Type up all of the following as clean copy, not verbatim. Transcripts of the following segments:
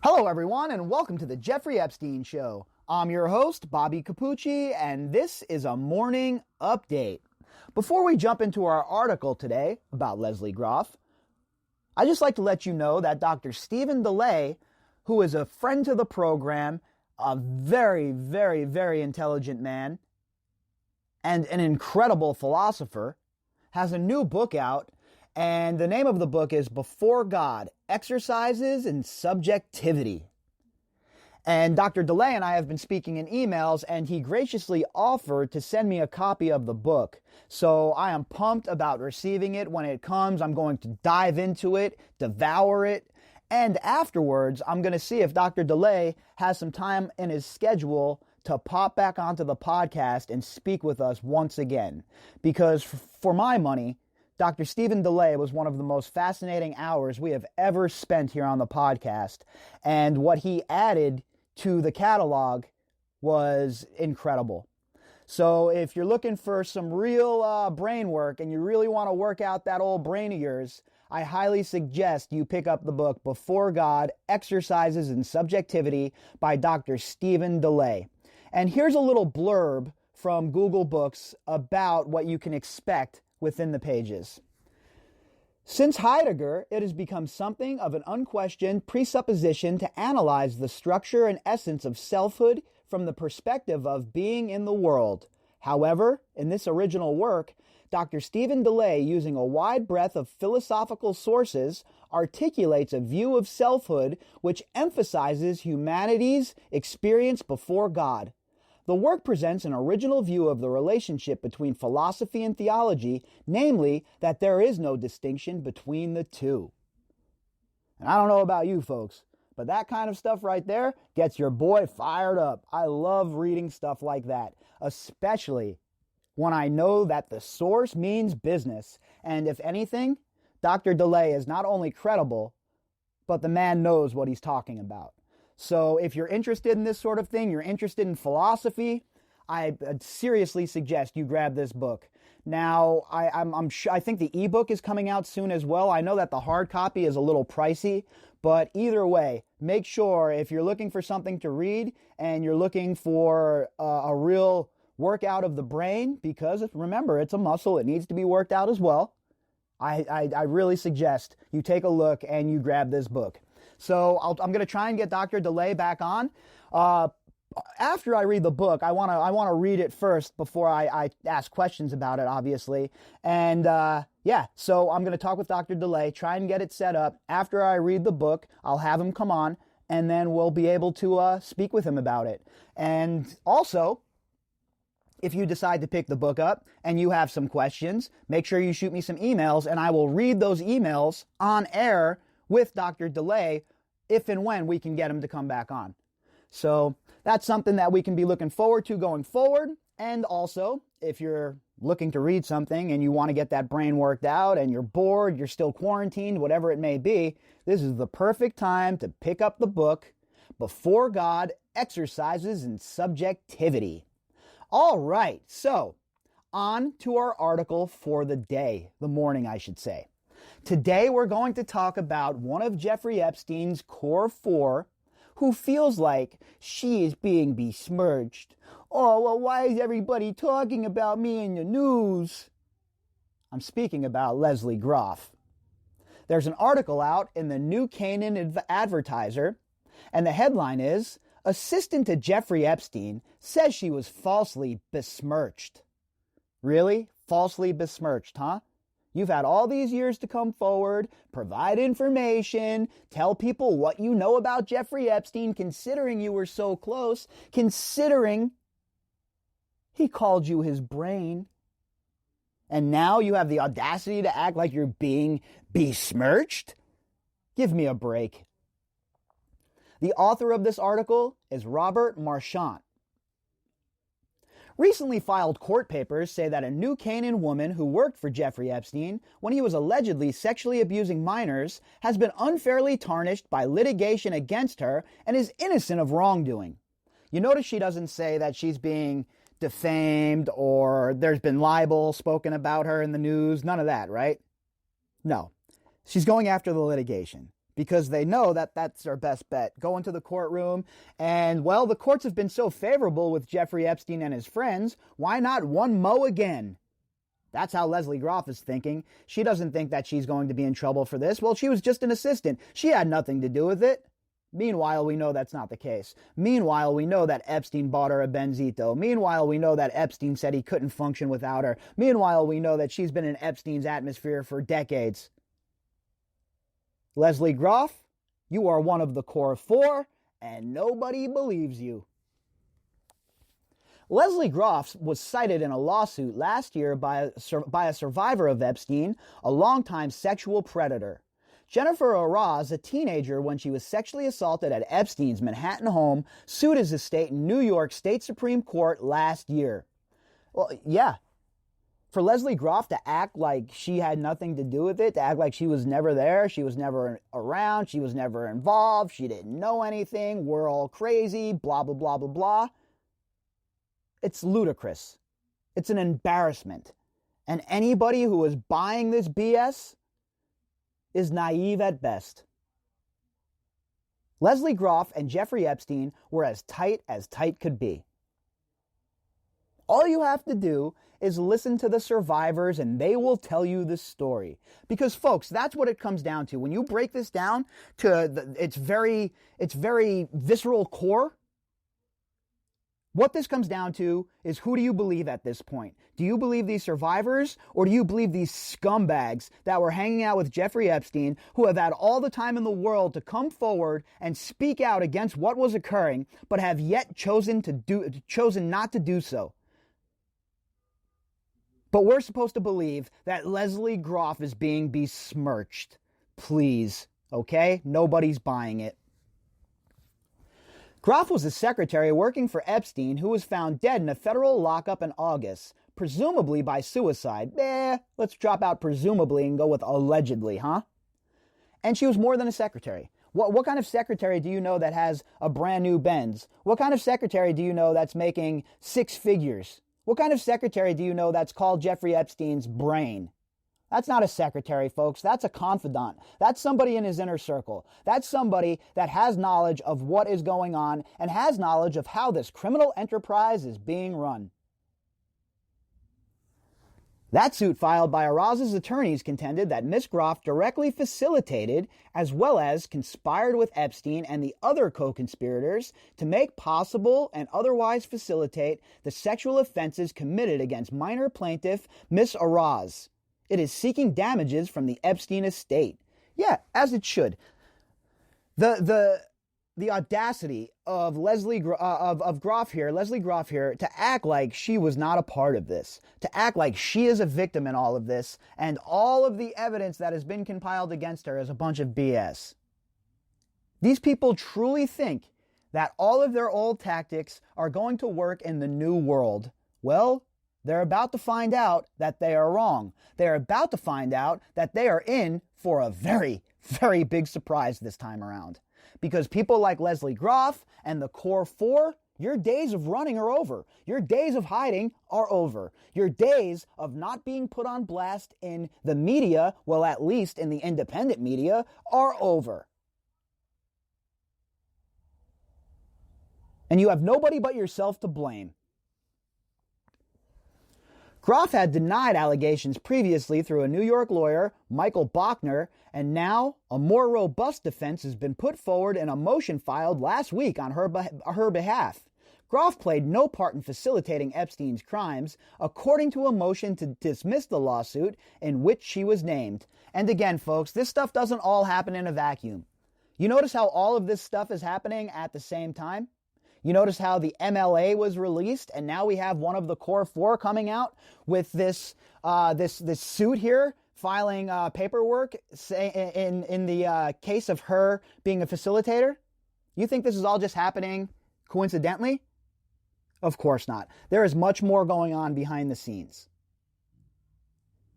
Hello, everyone, and welcome to the Jeffrey Epstein Show. I'm your host, Bobbycapucci, and this is a morning update. Before we jump into our article today about Lesley Groff, I'd just like to let you know that Dr. Stephen DeLay, who is a friend to the program, a very, very, very intelligent man, and an incredible philosopher, has a new book out. And the name of the book is Before God, Exercises in Subjectivity. And Dr. DeLay and I have been speaking in emails, and he graciously offered to send me a copy of the book. So I am pumped about receiving it when it comes. I'm going to dive into it, devour it, and afterwards, I'm going to see if Dr. DeLay has some time in his schedule to pop back onto the podcast and speak with us once again. Because for my money, Dr. Stephen DeLay was one of the most fascinating hours we have ever spent here on the podcast, and what he added to the catalog was incredible. So if you're looking for some real brain work and you really want to work out that old brain of yours, I highly suggest you pick up the book Before God, Exercises in Subjectivity by Dr. Stephen DeLay. And here's a little blurb from Google Books about what you can expect within the pages. Since Heidegger, it has become something of an unquestioned presupposition to analyze the structure and essence of selfhood from the perspective of being in the world. However, in this original work, Dr. Stephen DeLay, using a wide breadth of philosophical sources, articulates a view of selfhood which emphasizes humanity's experience before God. The work presents an original view of the relationship between philosophy and theology, namely that there is no distinction between the two. And I don't know about you folks, but that kind of stuff right there gets your boy fired up. I love reading stuff like that, especially when I know that the source means business. And if anything, Dr. DeLay is not only credible, but the man knows what he's talking about. So if you're interested in this sort of thing, you're interested in philosophy, I seriously suggest you grab this book. Now, I think the ebook is coming out soon as well. I know that the hard copy is a little pricey, but either way, make sure if you're looking for something to read and you're looking for a real workout of the brain, because remember, it's a muscle, it needs to be worked out as well. I really suggest you take a look and you grab this book. So I'm going to try and get Dr. DeLay back on. After I read the book, I want to read it first before I ask questions about it, obviously. And so I'm going to talk with Dr. DeLay, try and get it set up. After I read the book, I'll have him come on, and then we'll be able to speak with him about it. And also, if you decide to pick the book up and you have some questions, make sure you shoot me some emails, and I will read those emails on air with Dr. DeLay if and when we can get him to come back on. So that's something that we can be looking forward to going forward. And also, if you're looking to read something and you want to get that brain worked out and you're bored, you're still quarantined, whatever it may be, this is the perfect time to pick up the book, Before God, Exercises in Subjectivity. All right, so on to our article for the day, the morning, I should say. Today, we're going to talk about one of Jeffrey Epstein's core four who feels like she is being besmirched. Oh, well, why is everybody talking about me in the news? I'm speaking about Lesley Groff. There's an article out in the New Canaan Advertiser, and the headline is, Assistant to Jeffrey Epstein says she was falsely besmirched. Really? Falsely besmirched, huh? You've had all these years to come forward, provide information, tell people what you know about Jeffrey Epstein, considering you were so close, considering he called you his brain. And now you have the audacity to act like you're being besmirched? Give me a break. The author of this article is Robert Marchant. Recently filed court papers say that a New Canaan woman who worked for Jeffrey Epstein when he was allegedly sexually abusing minors has been unfairly tarnished by litigation against her and is innocent of wrongdoing. You notice she doesn't say that she's being defamed or there's been libel spoken about her in the news. None of that, right? No. She's going after the litigation. because they know that that's their best bet. Go into the courtroom, and, well, the courts have been so favorable with Jeffrey Epstein and his friends, why not one mo again? That's how Lesley Groff is thinking. She doesn't think that she's going to be in trouble for this. Well, she was just an assistant. She had nothing to do with it. Meanwhile, we know that's not the case. Meanwhile, we know that Epstein bought her a Benzito. Meanwhile, we know that Epstein said he couldn't function without her. Meanwhile, we know that she's been in Epstein's atmosphere for decades. Lesley Groff, you are one of the core four, and nobody believes you. Lesley Groff was cited in a lawsuit last year by a survivor of Epstein, a longtime sexual predator. Jennifer Aroaz, a teenager when she was sexually assaulted at Epstein's Manhattan home, sued his estate in New York State Supreme Court last year. Well, yeah. For Lesley Groff to act like she had nothing to do with it, to act like she was never there, she was never around, she was never involved, she didn't know anything, we're all crazy, blah, blah, blah, blah, blah. It's ludicrous. It's an embarrassment. And anybody who is buying this BS is naive at best. Lesley Groff and Jeffrey Epstein were as tight could be. All you have to do is listen to the survivors and they will tell you the story. Because, folks, that's what it comes down to. When you break this down to its very visceral core, what this comes down to is, who do you believe at this point? Do you believe these survivors, or do you believe these scumbags that were hanging out with Jeffrey Epstein, who have had all the time in the world to come forward and speak out against what was occurring, but have yet chosen not to do so? But we're supposed to believe that Lesley Groff is being besmirched. Please, okay? Nobody's buying it. Groff was a secretary working for Epstein who was found dead in a federal lockup in August, presumably by suicide. Let's drop out presumably and go with allegedly, huh? And she was more than a secretary. What kind of secretary do you know that has a brand new Benz? What kind of secretary do you know that's making six figures? What kind of secretary do you know that's called Jeffrey Epstein's brain? That's not a secretary, folks. That's a confidant. That's somebody in his inner circle. That's somebody that has knowledge of what is going on and has knowledge of how this criminal enterprise is being run. That suit filed by Araz's attorneys contended that Ms. Groff directly facilitated as well as conspired with Epstein and the other co-conspirators to make possible and otherwise facilitate the sexual offenses committed against minor plaintiff Ms. Aroaz. It is seeking damages from the Epstein estate. Yeah, as it should. The audacity of Lesley Groff here, to act like she was not a part of this, to act like she is a victim in all of this, and all of the evidence that has been compiled against her is a bunch of BS. These people truly think that all of their old tactics are going to work in the new world. Well, they're about to find out that they are wrong. They're about to find out that they are in for a very, very big surprise this time around. Because people like Lesley Groff and the Core Four, your days of running are over. Your days of hiding are over. Your days of not being put on blast in the media, well, at least in the independent media, are over. And you have nobody but yourself to blame. Groff had denied allegations previously through a New York lawyer, Michael Bachner, and now a more robust defense has been put forward in a motion filed last week on her behalf. Groff played no part in facilitating Epstein's crimes, according to a motion to dismiss the lawsuit in which she was named. And again, folks, this stuff doesn't all happen in a vacuum. You notice how all of this stuff is happening at the same time? You notice how the MLA was released, and now we have one of the Core Four coming out with this suit here, filing paperwork in the case of her being a facilitator. You think this is all just happening coincidentally? Of course not. There is much more going on behind the scenes.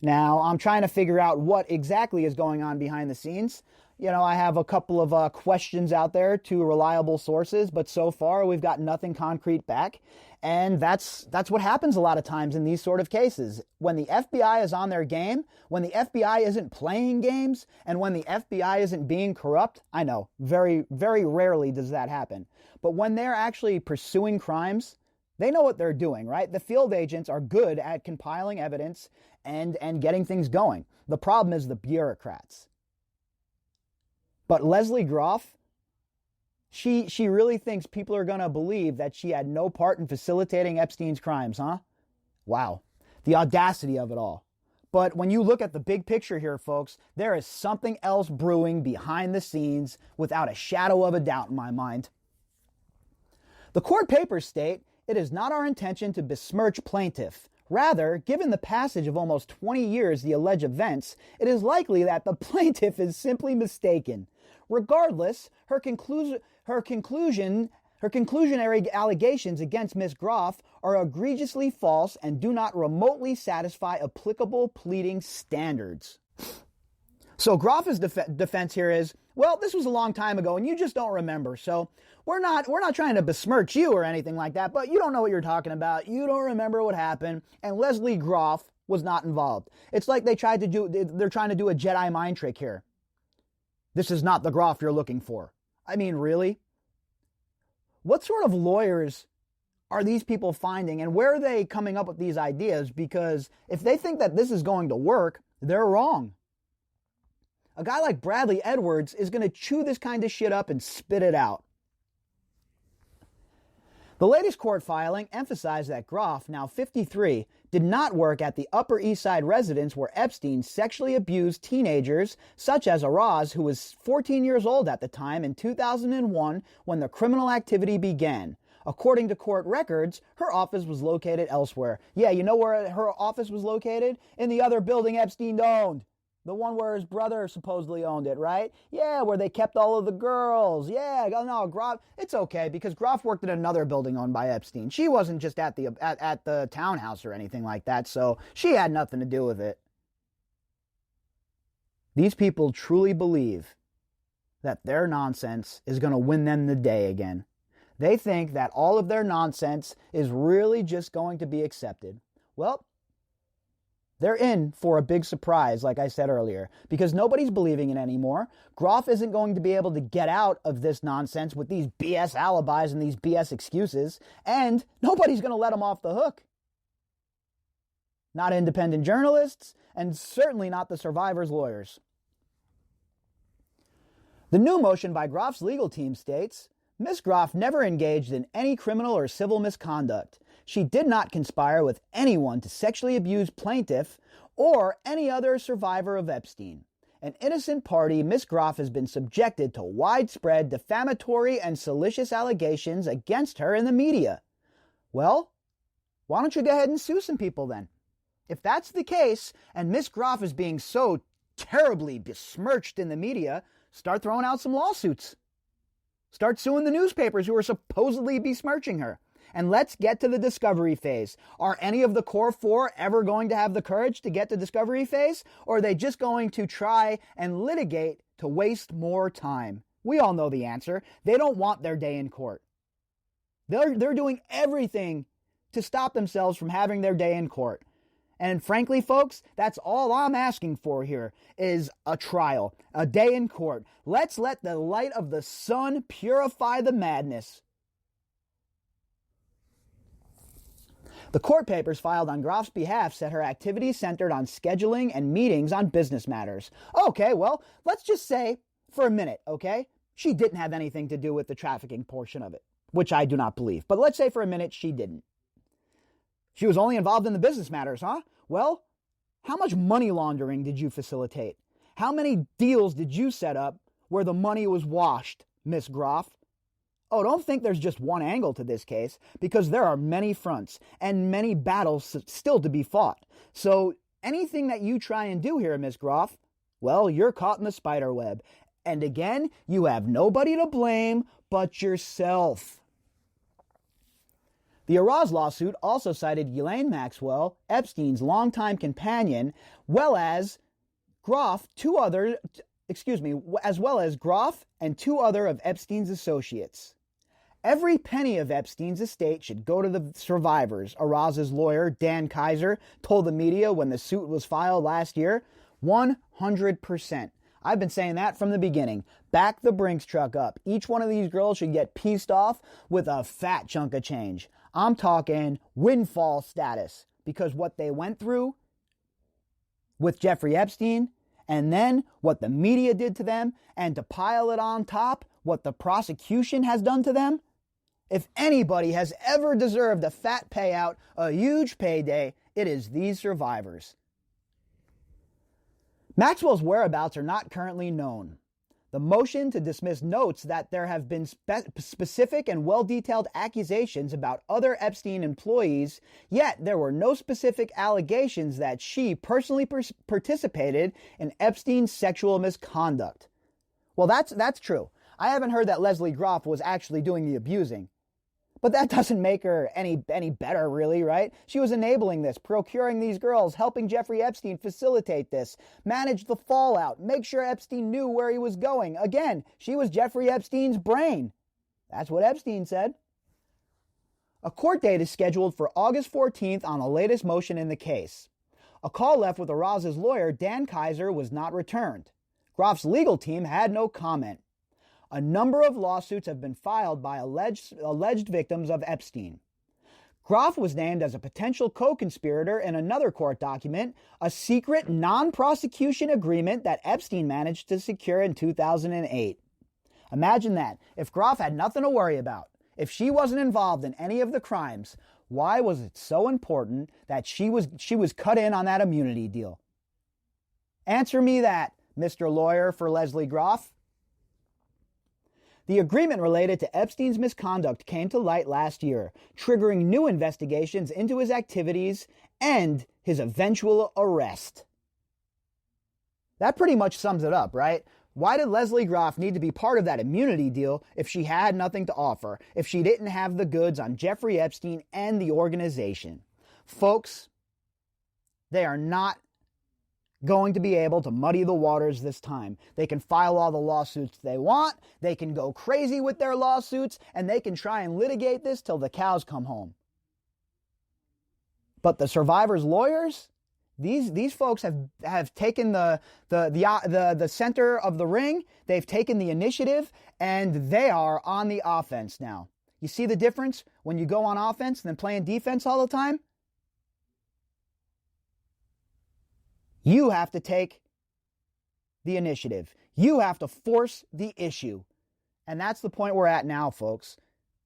Now, I'm trying to figure out what exactly is going on behind the scenes. I have a couple of questions out there to reliable sources, but so far we've got nothing concrete back. And that's what happens a lot of times in these sort of cases. When the FBI is on their game, when the FBI isn't playing games, and when the FBI isn't being corrupt, I know, very, very rarely does that happen. But when they're actually pursuing crimes, they know what they're doing, right? The field agents are good at compiling evidence and getting things going. The problem is the bureaucrats. But Lesley Groff, she really thinks people are going to believe that she had no part in facilitating Epstein's crimes, huh? Wow. The audacity of it all. But when you look at the big picture here, folks, there is something else brewing behind the scenes without a shadow of a doubt in my mind. The court papers state, "It is not our intention to besmirch plaintiff. Rather, given the passage of almost 20 years the alleged events, it is likely that the plaintiff is simply mistaken. Regardless, her conclusionary allegations against Ms. Groff are egregiously false and do not remotely satisfy applicable pleading standards." So Groff's defense here is, well, this was a long time ago and you just don't remember. So we're not trying to besmirch you or anything like that, but you don't know what you're talking about. You don't remember what happened. And Lesley Groff was not involved. It's like they're trying to do a Jedi mind trick here. This is not the Groff you're looking for. I mean, really? What sort of lawyers are these people finding, and where are they coming up with these ideas? Because if they think that this is going to work, they're wrong. A guy like Bradley Edwards is going to chew this kind of shit up and spit it out. The latest court filing emphasized that Groff, now 53, did not work at the Upper East Side residence where Epstein sexually abused teenagers such as Aroaz, who was 14 years old at the time in 2001 when the criminal activity began. According to court records, her office was located elsewhere. Yeah, you know where her office was located? In the other building Epstein owned. The one where his brother supposedly owned it, right? Yeah, where they kept all of the girls. Yeah, no, Groff, it's okay because Groff worked in another building owned by Epstein. She wasn't just at the townhouse or anything like that, so she had nothing to do with it. These people truly believe that their nonsense is going to win them the day again. They think that all of their nonsense is really just going to be accepted. Well, they're in for a big surprise, like I said earlier, because nobody's believing it anymore. Groff isn't going to be able to get out of this nonsense with these BS alibis and these BS excuses, and nobody's going to let him off the hook. Not independent journalists, and certainly not the survivors' lawyers. The new motion by Groff's legal team states, Ms. Groff never engaged in any criminal or civil misconduct. She did not conspire with anyone to sexually abuse plaintiff or any other survivor of Epstein. An innocent party, Ms. Groff has been subjected to widespread defamatory and salacious allegations against her in the media. Well, why don't you go ahead and sue some people then? If that's the case, and Ms. Groff is being so terribly besmirched in the media, start throwing out some lawsuits. Start suing the newspapers who are supposedly besmirching her. And let's get to the discovery phase. Are any of the core four ever going to have the courage to get to discovery phase? Or are they just going to try and litigate to waste more time? We all know the answer. They don't want their day in court. They're doing everything to stop themselves from having their day in court. And frankly, folks, that's all I'm asking for here is a trial, a day in court. Let's let the light of the sun purify the madness. The court papers filed on Groff's behalf said her activities centered on scheduling and meetings on business matters. Okay, well, let's just say for a minute, okay? She didn't have anything to do with the trafficking portion of it, which I do not believe. But let's say for a minute she didn't. She was only involved in the business matters, huh? Well, how much money laundering did you facilitate? How many deals did you set up where the money was washed, Miss Groff? Oh, don't think there's just one angle to this case, because there are many fronts and many battles still to be fought. So anything that you try and do here, Miss Groff, well, you're caught in the spider web. And again, you have nobody to blame but yourself. The Aroaz lawsuit also cited Ghislaine Maxwell, Epstein's longtime companion, well as as well as Groff and 2 other of Epstein's associates. Every penny of Epstein's estate should go to the survivors, Aroaz's lawyer, Dan Kaiser, told the media when the suit was filed last year. 100%. I've been saying that from the beginning. Back the Brinks truck up. Each one of these girls should get pieced off with a fat chunk of change. I'm talking windfall status, because what they went through with Jeffrey Epstein, and then what the media did to them, and to pile it on top, what the prosecution has done to them. If anybody has ever deserved a fat payout, a huge payday, it is these survivors. Maxwell's whereabouts are not currently known. The motion to dismiss notes that there have been specific and well-detailed accusations about other Epstein employees, yet there were no specific allegations that she personally participated in Epstein's sexual misconduct. Well, that's true. I haven't heard that Lesley Groff was actually doing the abusing. But that doesn't make her any better, really, right? She was enabling this, procuring these girls, helping Jeffrey Epstein facilitate this, manage the fallout, make sure Epstein knew where he was going. Again, she was Jeffrey Epstein's brain. That's what Epstein said. A court date is scheduled for August 14th on the latest motion in the case. A call left with Aroaz's lawyer, Dan Kaiser, was not returned. Groff's legal team had no comment. A number of lawsuits have been filed by alleged victims of Epstein. Groff was named as a potential co-conspirator in another court document, a secret non-prosecution agreement that Epstein managed to secure in 2008. Imagine that. If Groff had nothing to worry about, if she wasn't involved in any of the crimes, why was it so important that she was cut in on that immunity deal? Answer me that, Mr. Lawyer for Lesley Groff. The agreement related to Epstein's misconduct came to light last year, triggering new investigations into his activities and his eventual arrest. That pretty much sums it up, right? Why did Lesley Groff need to be part of that immunity deal if she had nothing to offer, if she didn't have the goods on Jeffrey Epstein and the organization? Folks, they are not going to be able to muddy the waters this time. They can file all the lawsuits they want, they can go crazy with their lawsuits, and they can try and litigate this till the cows come home. But the survivors' lawyers, these folks have taken the center of the ring, they've taken the initiative, and they are on the offense now. You see the difference when you go on offense and then playing defense all the time? You have to take the initiative. You have to force the issue. And that's the point we're at now, folks.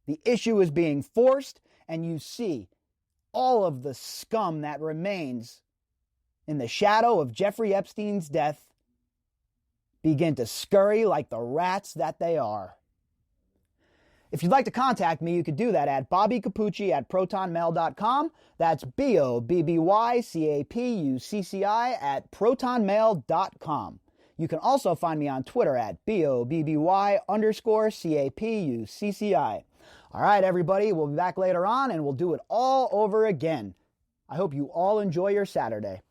The issue is being forced, and you see all of the scum that remains in the shadow of Jeffrey Epstein's death begin to scurry like the rats that they are. If you'd like to contact me, you could do that at bobbycapucci@protonmail.com. That's BOBBYCAPUCCI@protonmail.com. You can also find me on Twitter at BOBBY_CAPUCCI. All right, everybody, we'll be back later on, and we'll do it all over again. I hope you all enjoy your Saturday.